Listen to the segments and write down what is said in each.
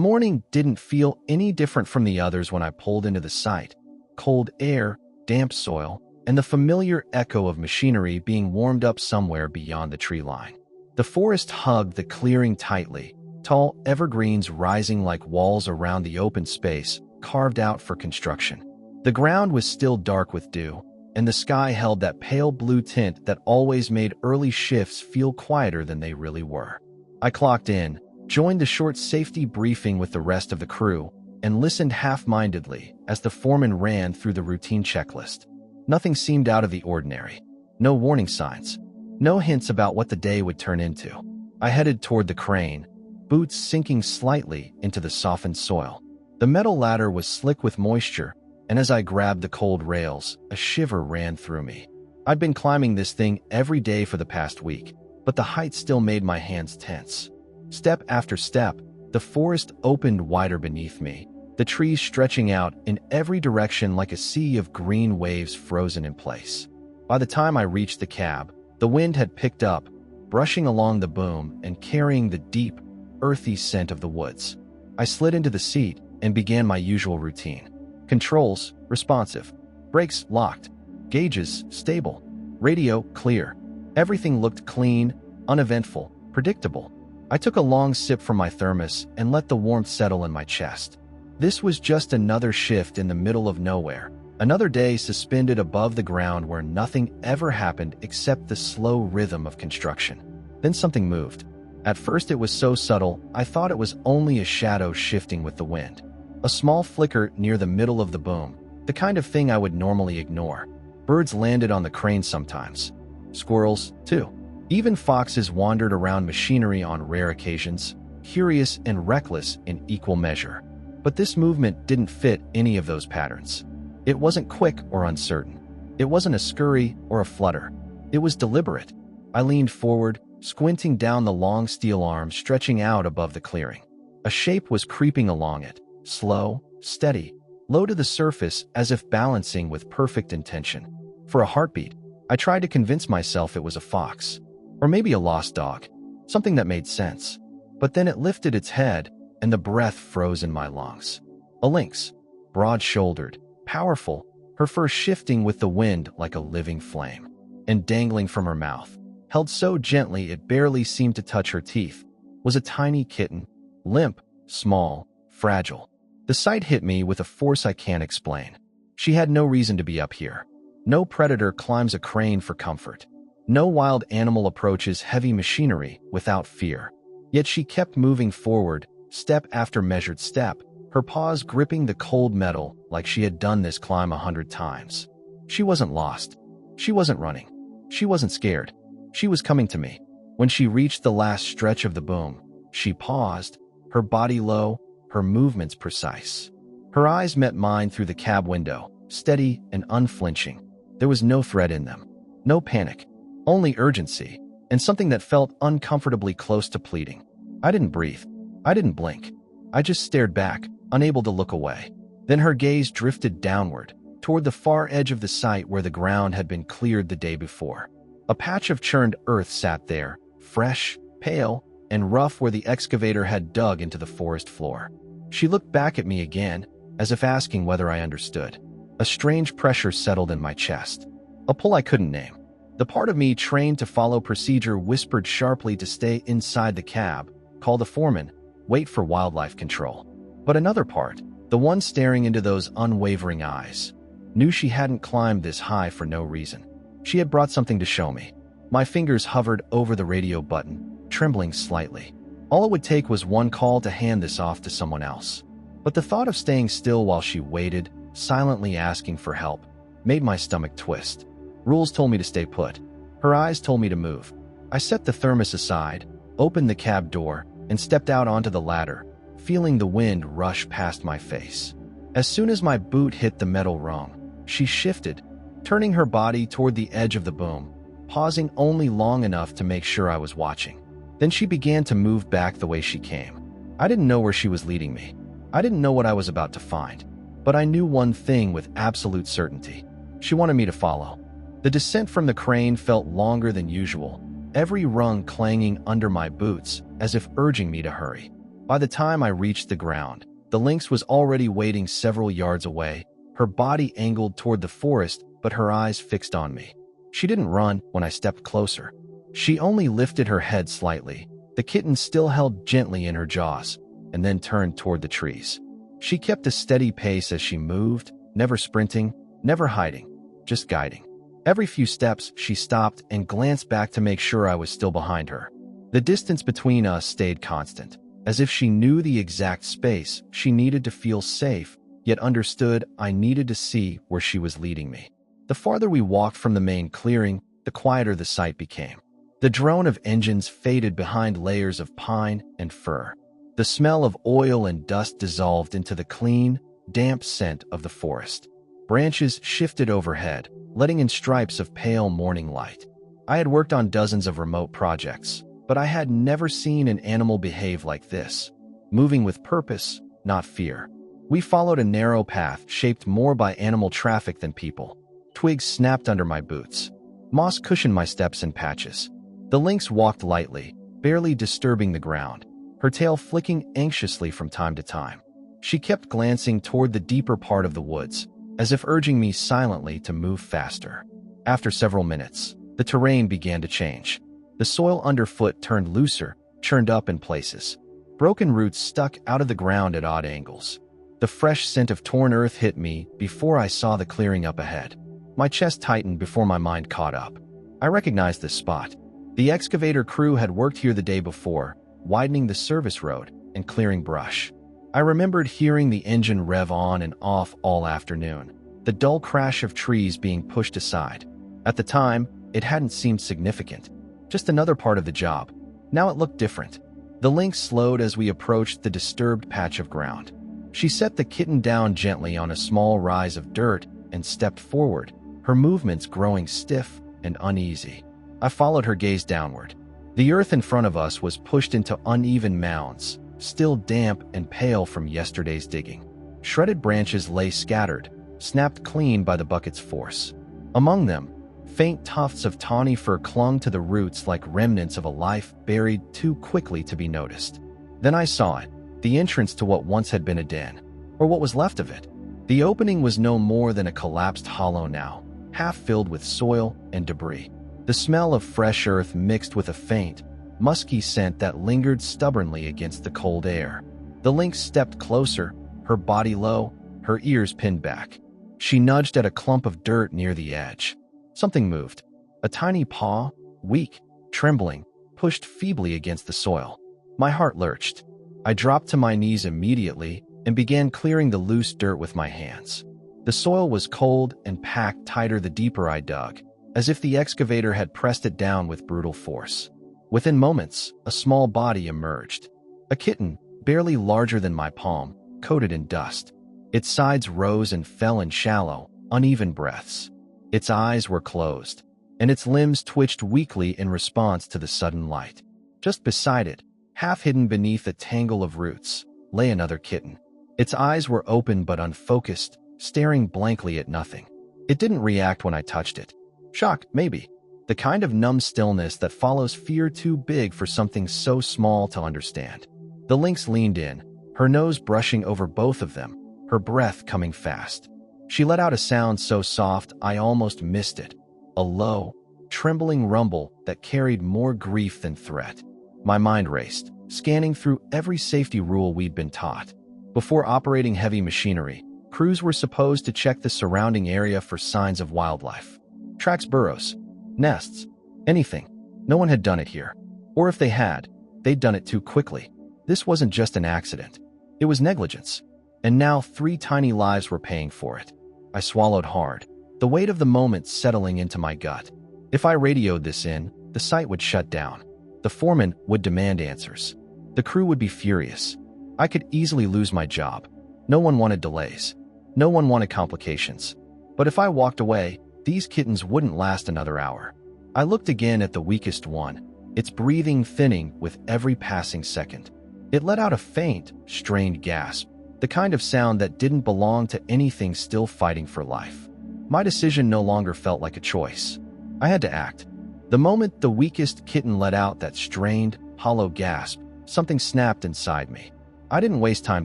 morning didn't feel any different from the others when I pulled into the site. Cold air, damp soil, and the familiar echo of machinery being warmed up somewhere beyond the tree line. The forest hugged the clearing tightly, tall evergreens rising like walls around the open space carved out for construction. The ground was still dark with dew, and the sky held that pale blue tint that always made early shifts feel quieter than they really were. I clocked in, joined the short safety briefing with the rest of the crew, and listened half-mindedly as the foreman ran through the routine checklist. Nothing seemed out of the ordinary. No warning signs. No hints about what the day would turn into. I headed toward the crane, boots sinking slightly into the softened soil. The metal ladder was slick with moisture, and as I grabbed the cold rails, a shiver ran through me. I'd been climbing this thing every day for the past week, but the height still made my hands tense. Step after step, the forest opened wider beneath me, the trees stretching out in every direction like a sea of green waves frozen in place. By the time I reached the cab, the wind had picked up, brushing along the boom and carrying the deep, earthy scent of the woods. I slid into the seat and began my usual routine. Controls, responsive. Brakes, locked. Gauges, stable. Radio, clear. Everything looked clean, uneventful, predictable. I took a long sip from my thermos and let the warmth settle in my chest. This was just another shift in the middle of nowhere, another day suspended above the ground where nothing ever happened except the slow rhythm of construction. Then something moved. At first it was so subtle, I thought it was only a shadow shifting with the wind. A small flicker near the middle of the boom, the kind of thing I would normally ignore. Birds landed on the crane sometimes. Squirrels, too. Even foxes wandered around machinery on rare occasions, curious and reckless in equal measure. But this movement didn't fit any of those patterns. It wasn't quick or uncertain. It wasn't a scurry or a flutter. It was deliberate. I leaned forward, squinting down the long steel arm stretching out above the clearing. A shape was creeping along it, slow, steady, low to the surface as if balancing with perfect intention. For a heartbeat, I tried to convince myself it was a fox. Or maybe a lost dog. Something that made sense. But then it lifted its head, and the breath froze in my lungs. A lynx, broad-shouldered, powerful, her fur shifting with the wind like a living flame. And dangling from her mouth, held so gently it barely seemed to touch her teeth, was a tiny kitten, limp, small, fragile. The sight hit me with a force I can't explain. She had no reason to be up here. No predator climbs a crane for comfort. No wild animal approaches heavy machinery without fear. Yet she kept moving forward, step after measured step, her paws gripping the cold metal like she had done this climb 100 times. She wasn't lost. She wasn't running. She wasn't scared. She was coming to me. When she reached the last stretch of the boom, she paused, her body low, her movements precise. Her eyes met mine through the cab window, steady and unflinching. There was no threat in them. No panic. Only urgency, and something that felt uncomfortably close to pleading. I didn't breathe. I didn't blink. I just stared back, unable to look away. Then her gaze drifted downward, toward the far edge of the site where the ground had been cleared the day before. A patch of churned earth sat there, fresh, pale, and rough where the excavator had dug into the forest floor. She looked back at me again, as if asking whether I understood. A strange pressure settled in my chest. A pull I couldn't name. The part of me trained to follow procedure whispered sharply to stay inside the cab, call the foreman, wait for wildlife control. But another part, the one staring into those unwavering eyes, knew she hadn't climbed this high for no reason. She had brought something to show me. My fingers hovered over the radio button, trembling slightly. All it would take was one call to hand this off to someone else. But the thought of staying still while she waited, silently asking for help, made my stomach twist. Rules told me to stay put. Her eyes told me to move. I set the thermos aside, opened the cab door, and stepped out onto the ladder, feeling the wind rush past my face. As soon as my boot hit the metal rung, she shifted, turning her body toward the edge of the boom, pausing only long enough to make sure I was watching. Then she began to move back the way she came. I didn't know where she was leading me. I didn't know what I was about to find. But I knew one thing with absolute certainty. She wanted me to follow. The descent from the crane felt longer than usual, every rung clanging under my boots as if urging me to hurry. By the time I reached the ground, the lynx was already waiting several yards away, her body angled toward the forest, but her eyes fixed on me. She didn't run when I stepped closer. She only lifted her head slightly, the kitten still held gently in her jaws, and then turned toward the trees. She kept a steady pace as she moved, never sprinting, never hiding, just guiding. Every few steps, she stopped and glanced back to make sure I was still behind her. The distance between us stayed constant, as if she knew the exact space she needed to feel safe, yet understood I needed to see where she was leading me. The farther we walked from the main clearing, the quieter the sight became. The drone of engines faded behind layers of pine and fir. The smell of oil and dust dissolved into the clean, damp scent of the forest. Branches shifted overhead, letting in stripes of pale morning light. I had worked on dozens of remote projects, but I had never seen an animal behave like this, moving with purpose, not fear. We followed a narrow path shaped more by animal traffic than people. Twigs snapped under my boots. Moss cushioned my steps in patches. The lynx walked lightly, barely disturbing the ground, her tail flicking anxiously from time to time. She kept glancing toward the deeper part of the woods, as if urging me silently to move faster. After several minutes, the terrain began to change. The soil underfoot turned looser, churned up in places. Broken roots stuck out of the ground at odd angles. The fresh scent of torn earth hit me before I saw the clearing up ahead. My chest tightened before my mind caught up. I recognized this spot. The excavator crew had worked here the day before, widening the service road and clearing brush. I remembered hearing the engine rev on and off all afternoon, the dull crash of trees being pushed aside. At the time, it hadn't seemed significant, just another part of the job. Now it looked different. The lynx slowed as we approached the disturbed patch of ground. She set the kitten down gently on a small rise of dirt and stepped forward, her movements growing stiff and uneasy. I followed her gaze downward. The earth in front of us was pushed into uneven mounds, still damp and pale from yesterday's digging. Shredded branches lay scattered, snapped clean by the bucket's force. Among them, faint tufts of tawny fur clung to the roots like remnants of a life buried too quickly to be noticed. Then I saw it, the entrance to what once had been a den, or what was left of it. The opening was no more than a collapsed hollow now, half filled with soil and debris. The smell of fresh earth mixed with a faint, musky scent that lingered stubbornly against the cold air. The lynx stepped closer, her body low, her ears pinned back. She nudged at a clump of dirt near the edge. Something moved. A tiny paw, weak, trembling, pushed feebly against the soil. My heart lurched. I dropped to my knees immediately and began clearing the loose dirt with my hands. The soil was cold and packed tighter the deeper I dug, as if the excavator had pressed it down with brutal force. Within moments, a small body emerged. A kitten, barely larger than my palm, coated in dust. Its sides rose and fell in shallow, uneven breaths. Its eyes were closed, and its limbs twitched weakly in response to the sudden light. Just beside it, half hidden beneath a tangle of roots, lay another kitten. Its eyes were open but unfocused, staring blankly at nothing. It didn't react when I touched it. Shock, maybe. The kind of numb stillness that follows fear too big for something so small to understand. The lynx leaned in, her nose brushing over both of them, her breath coming fast. She let out a sound so soft I almost missed it, a low, trembling rumble that carried more grief than threat. My mind raced, scanning through every safety rule we'd been taught. Before operating heavy machinery, crews were supposed to check the surrounding area for signs of wildlife. Tracks, burrows, nests, anything. No one had done it here. Or if they had, they'd done it too quickly. This wasn't just an accident. It was negligence. And now 3 tiny lives were paying for it. I swallowed hard, the weight of the moment settling into my gut. If I radioed this in, the site would shut down. The foreman would demand answers. The crew would be furious. I could easily lose my job. No one wanted delays. No one wanted complications. But if I walked away, these kittens wouldn't last another hour. I looked again at the weakest one, its breathing thinning with every passing second. It let out a faint, strained gasp, the kind of sound that didn't belong to anything still fighting for life. My decision no longer felt like a choice. I had to act. The moment the weakest kitten let out that strained, hollow gasp, something snapped inside me. I didn't waste time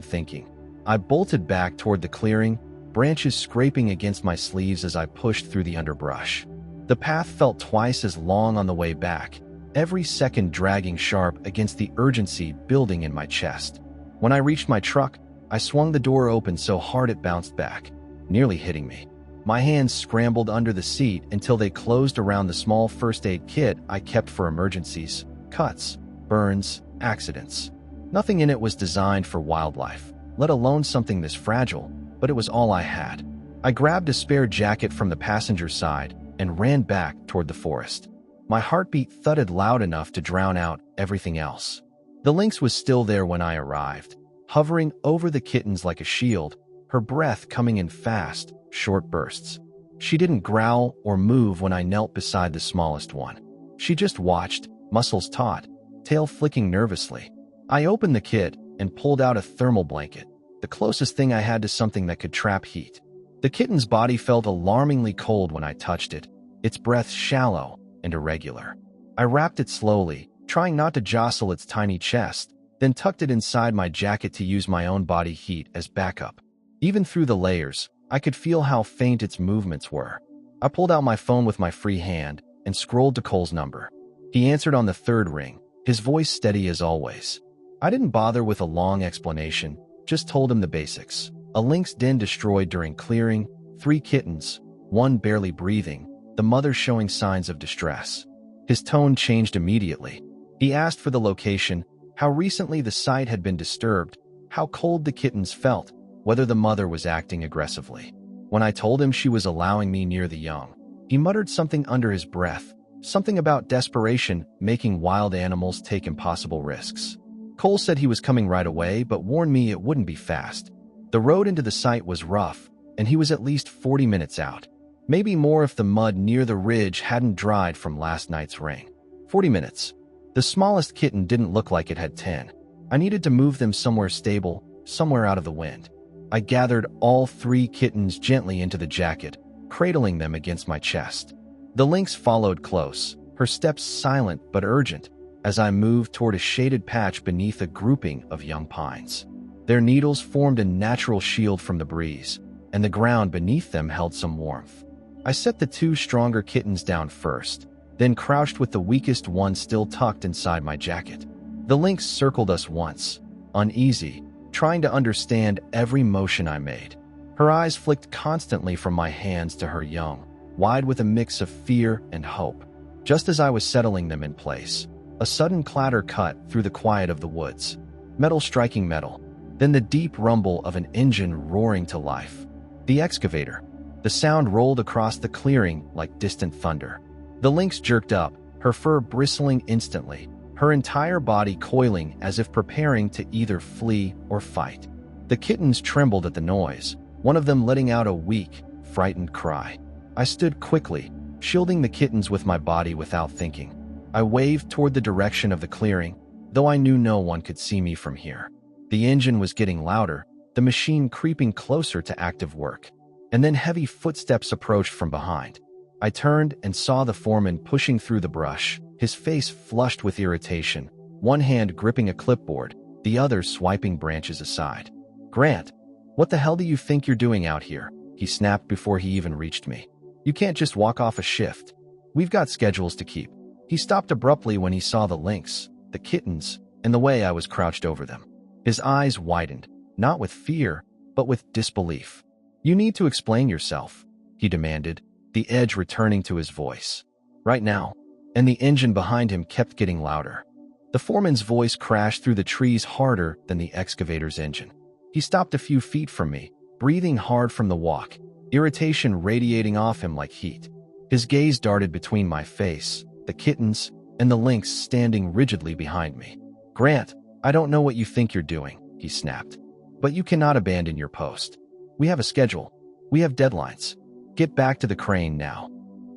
thinking. I bolted back toward the clearing, branches scraping against my sleeves as I pushed through the underbrush. The path felt twice as long on the way back, every second dragging sharp against the urgency building in my chest. When I reached my truck, I swung the door open so hard it bounced back, nearly hitting me. My hands scrambled under the seat until they closed around the small first aid kit I kept for emergencies, cuts, burns, accidents. Nothing in it was designed for wildlife, let alone something this fragile, but it was all I had. I grabbed a spare jacket from the passenger side and ran back toward the forest. My heartbeat thudded loud enough to drown out everything else. The Lynx was still there when I arrived, hovering over the kittens like a shield, her breath coming in fast, short bursts. She didn't growl or move when I knelt beside the smallest one. She just watched, muscles taut, tail flicking nervously. I opened the kit and pulled out a thermal blanket, the closest thing I had to something that could trap heat. The kitten's body felt alarmingly cold when I touched it, its breath shallow and irregular. I wrapped it slowly, trying not to jostle its tiny chest, then tucked it inside my jacket to use my own body heat as backup. Even through the layers, I could feel how faint its movements were. I pulled out my phone with my free hand and scrolled to Cole's number. He answered on the third ring, his voice steady as always. I didn't bother with a long explanation, just told him the basics. A lynx den destroyed during clearing, 3 kittens, 1 barely breathing, the mother showing signs of distress. His tone changed immediately. He asked for the location, how recently the site had been disturbed, how cold the kittens felt, whether the mother was acting aggressively. When I told him she was allowing me near the young, he muttered something under his breath, something about desperation making wild animals take impossible risks. Cole said he was coming right away, but warned me it wouldn't be fast. The road into the site was rough, and he was at least 40 minutes out. Maybe more if the mud near the ridge hadn't dried from last night's rain. 40 minutes. The smallest kitten didn't look like it had 10. I needed to move them somewhere stable, somewhere out of the wind. I gathered all 3 kittens gently into the jacket, cradling them against my chest. The lynx followed close, her steps silent but urgent, as I moved toward a shaded patch beneath a grouping of young pines. Their needles formed a natural shield from the breeze, and the ground beneath them held some warmth. I set the 2 stronger kittens down first, then crouched with the weakest one still tucked inside my jacket. The lynx circled us once, uneasy, trying to understand every motion I made. Her eyes flicked constantly from my hands to her young, wide with a mix of fear and hope. Just as I was settling them in place, a sudden clatter cut through the quiet of the woods, metal striking metal, then the deep rumble of an engine roaring to life. The excavator. The sound rolled across the clearing like distant thunder. The lynx jerked up, her fur bristling instantly, her entire body coiling as if preparing to either flee or fight. The kittens trembled at the noise, one of them letting out a weak, frightened cry. I stood quickly, shielding the kittens with my body without thinking. I waved toward the direction of the clearing, though I knew no one could see me from here. The engine was getting louder, the machine creeping closer to active work. And then heavy footsteps approached from behind. I turned and saw the foreman pushing through the brush, his face flushed with irritation, one hand gripping a clipboard, the other swiping branches aside. "Grant, what the hell do you think you're doing out here?" he snapped before he even reached me. "You can't just walk off a shift. We've got schedules to keep." He stopped abruptly when he saw the lynx, the kittens, and the way I was crouched over them. His eyes widened, not with fear, but with disbelief. "You need to explain yourself," he demanded, the edge returning to his voice. "Right now." And the engine behind him kept getting louder. The foreman's voice crashed through the trees harder than the excavator's engine. He stopped a few feet from me, breathing hard from the walk, irritation radiating off him like heat. His gaze darted between my face, the kittens, and the lynx standing rigidly behind me. "Grant, I don't know what you think you're doing," he snapped, "but you cannot abandon your post. We have a schedule. We have deadlines. Get back to the crane now."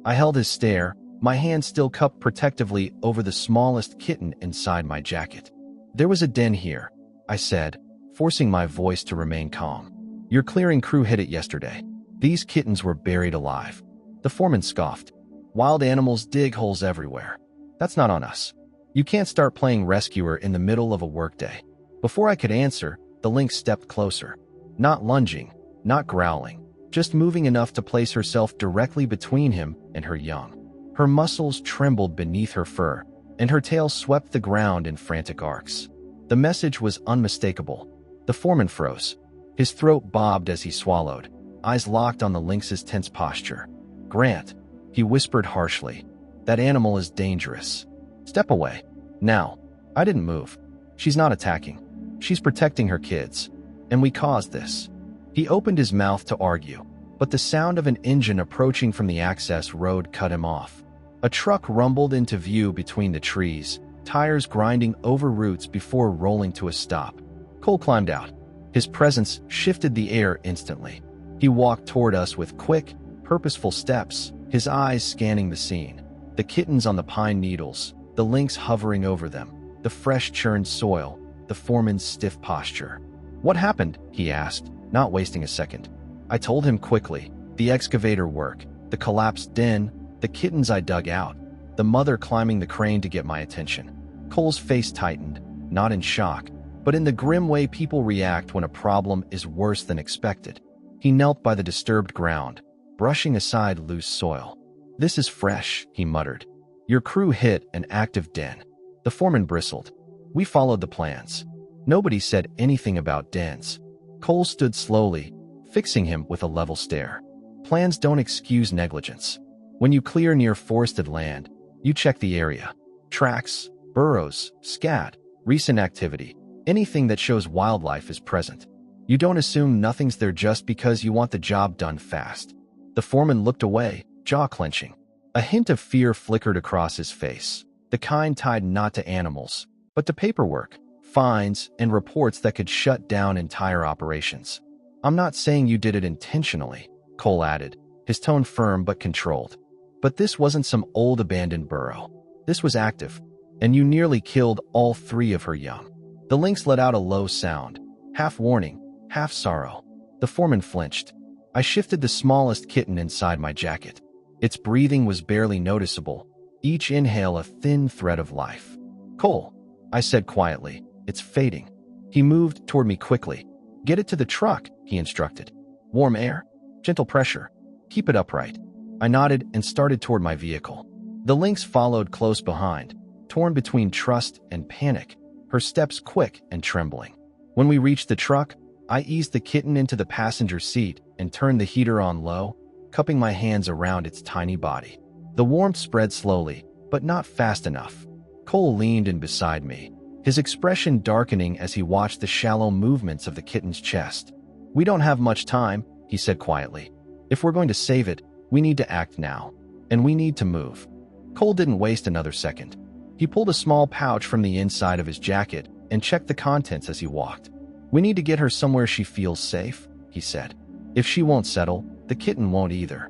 I held his stare, my hand still cupped protectively over the smallest kitten inside my jacket. "There was a den here," I said, forcing my voice to remain calm. "Your clearing crew hit it yesterday. These kittens were buried alive." The foreman scoffed. "Wild animals dig holes everywhere. That's not on us. You can't start playing rescuer in the middle of a workday." Before I could answer, the lynx stepped closer. Not lunging, not growling, just moving enough to place herself directly between him and her young. Her muscles trembled beneath her fur, and her tail swept the ground in frantic arcs. The message was unmistakable. The foreman froze. His throat bobbed as he swallowed, eyes locked on the lynx's tense posture. "Grant," he whispered harshly, "that animal is dangerous. Step away. Now." I didn't move. "She's not attacking. She's protecting her kids. And we caused this." He opened his mouth to argue, but the sound of an engine approaching from the access road cut him off. A truck rumbled into view between the trees, tires grinding over roots before rolling to a stop. Cole climbed out. His presence shifted the air instantly. He walked toward us with quick, purposeful steps, his eyes scanning the scene. The kittens on the pine needles, the lynx hovering over them, the fresh churned soil, the foreman's stiff posture. "What happened?" he asked, not wasting a second. I told him quickly. The excavator work, the collapsed den, the kittens I dug out, the mother climbing the crane to get my attention. Cole's face tightened, not in shock, but in the grim way people react when a problem is worse than expected. He knelt by the disturbed ground, brushing aside loose soil. "This is fresh," he muttered. "Your crew hit an active den." The foreman bristled. "We followed the plans. Nobody said anything about dens." Cole stood slowly, fixing him with a level stare. "Plans don't excuse negligence. When you clear near forested land, you check the area. Tracks, burrows, scat, recent activity, anything that shows wildlife is present. You don't assume nothing's there just because you want the job done fast." The foreman looked away, jaw clenching. A hint of fear flickered across his face, the kind tied not to animals, but to paperwork, fines, and reports that could shut down entire operations. "I'm not saying you did it intentionally," Cole added, his tone firm but controlled. "But this wasn't some old abandoned burrow. This was active, and you nearly killed all 3 of her young." The lynx let out a low sound, half warning, half sorrow. The foreman flinched. I shifted the smallest kitten inside my jacket. Its breathing was barely noticeable, each inhale a thin thread of life. "Cole," I said quietly, "it's fading." He moved toward me quickly. "Get it to the truck," he instructed. "Warm air, gentle pressure. Keep it upright." I nodded and started toward my vehicle. The lynx followed close behind, torn between trust and panic, her steps quick and trembling. When we reached the truck, I eased the kitten into the passenger seat and turned the heater on low, cupping my hands around its tiny body. The warmth spread slowly, but not fast enough. Cole leaned in beside me, his expression darkening as he watched the shallow movements of the kitten's chest. "We don't have much time," he said quietly. "If we're going to save it, we need to act now. And we need to move." Cole didn't waste another second. He pulled a small pouch from the inside of his jacket and checked the contents as he walked. "We need to get her somewhere she feels safe," he said. "If she won't settle, the kitten won't either."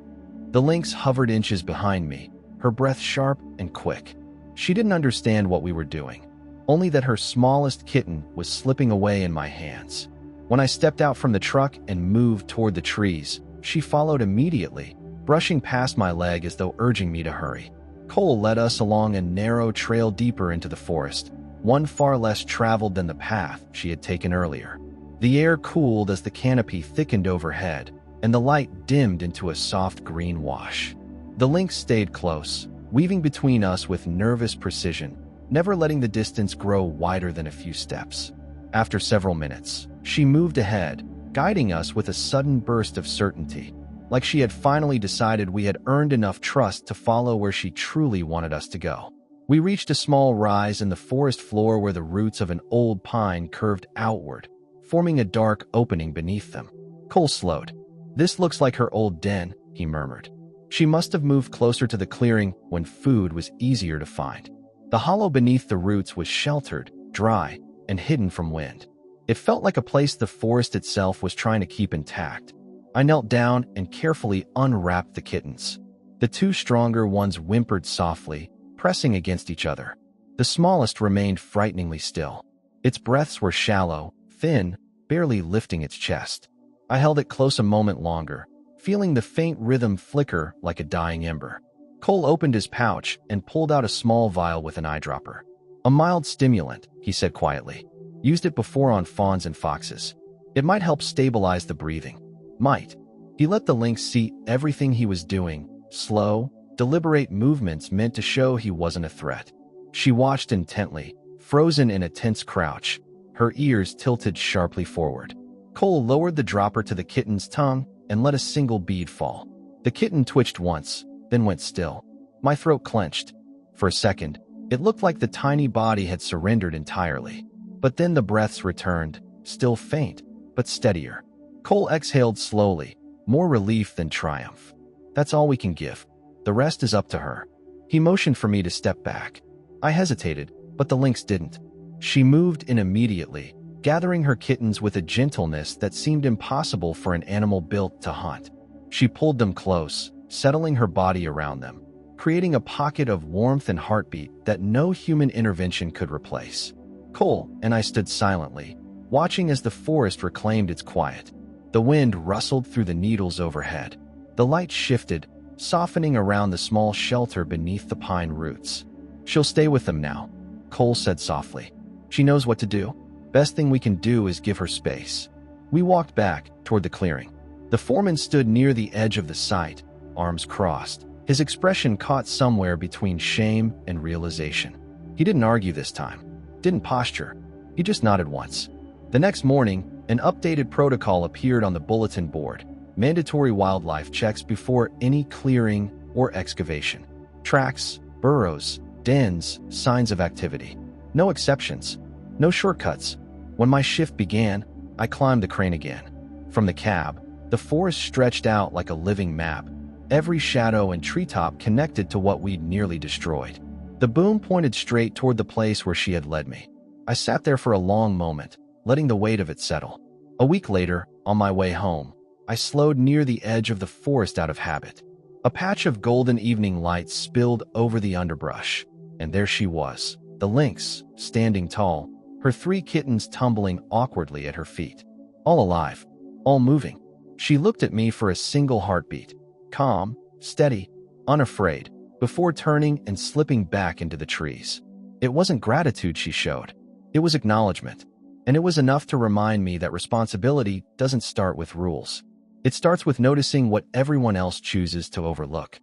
The lynx hovered inches behind me, her breath sharp and quick. She didn't understand what we were doing, only that her smallest kitten was slipping away in my hands. When I stepped out from the truck and moved toward the trees, she followed immediately, brushing past my leg as though urging me to hurry. Cole led us along a narrow trail deeper into the forest, one far less traveled than the path she had taken earlier. The air cooled as the canopy thickened overhead, and the light dimmed into a soft green wash. The lynx stayed close, weaving between us with nervous precision, never letting the distance grow wider than a few steps. After several minutes, she moved ahead, guiding us with a sudden burst of certainty, like she had finally decided we had earned enough trust to follow where she truly wanted us to go. We reached a small rise in the forest floor where the roots of an old pine curved outward, forming a dark opening beneath them. Cole slowed. "This looks like her old den," he murmured. "She must have moved closer to the clearing when food was easier to find." The hollow beneath the roots was sheltered, dry, and hidden from wind. It felt like a place the forest itself was trying to keep intact. I knelt down and carefully unwrapped the kittens. The 2 stronger ones whimpered softly, pressing against each other. The smallest remained frighteningly still. Its breaths were shallow, thin, barely lifting its chest. I held it close a moment longer, feeling the faint rhythm flicker like a dying ember. Cole opened his pouch and pulled out a small vial with an eyedropper. "A mild stimulant," he said quietly. Used it before on fawns and foxes. It might help stabilize the breathing. Might. He let the lynx see everything he was doing, slow, deliberate movements meant to show he wasn't a threat. She watched intently, frozen in a tense crouch, her ears tilted sharply forward. Cole lowered the dropper to the kitten's tongue and let a single bead fall. The kitten twitched once, then went still. My throat clenched. For a second, it looked like the tiny body had surrendered entirely. But then the breaths returned, still faint, but steadier. Cole exhaled slowly, more relief than triumph. That's all we can give. The rest is up to her. He motioned for me to step back. I hesitated, but the lynx didn't. She moved in immediately, gathering her kittens with a gentleness that seemed impossible for an animal built to hunt. She pulled them close, settling her body around them, creating a pocket of warmth and heartbeat that no human intervention could replace. Cole and I stood silently, watching as the forest reclaimed its quiet. The wind rustled through the needles overhead. The light shifted, softening around the small shelter beneath the pine roots. "She'll stay with them now," Cole said softly. "She knows what to do. Best thing we can do is give her space." We walked back, toward the clearing. The foreman stood near the edge of the site, arms crossed. His expression caught somewhere between shame and realization. He didn't argue this time. Didn't posture. He just nodded once. The next morning, an updated protocol appeared on the bulletin board. Mandatory wildlife checks before any clearing or excavation. Tracks, burrows, dens, signs of activity. No exceptions. No shortcuts. When my shift began, I climbed the crane again. From the cab, the forest stretched out like a living map, every shadow and treetop connected to what we'd nearly destroyed. The boom pointed straight toward the place where she had led me. I sat there for a long moment, letting the weight of it settle. A week later, on my way home, I slowed near the edge of the forest out of habit. A patch of golden evening light spilled over the underbrush, and there she was, the lynx, standing tall, her 3 kittens tumbling awkwardly at her feet. All alive, all moving. She looked at me for a single heartbeat, calm, steady, unafraid, before turning and slipping back into the trees. It wasn't gratitude she showed. It was acknowledgement. And it was enough to remind me that responsibility doesn't start with rules. It starts with noticing what everyone else chooses to overlook.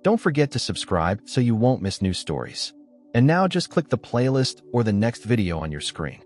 Don't forget to subscribe so you won't miss new stories. And now just click the playlist or the next video on your screen.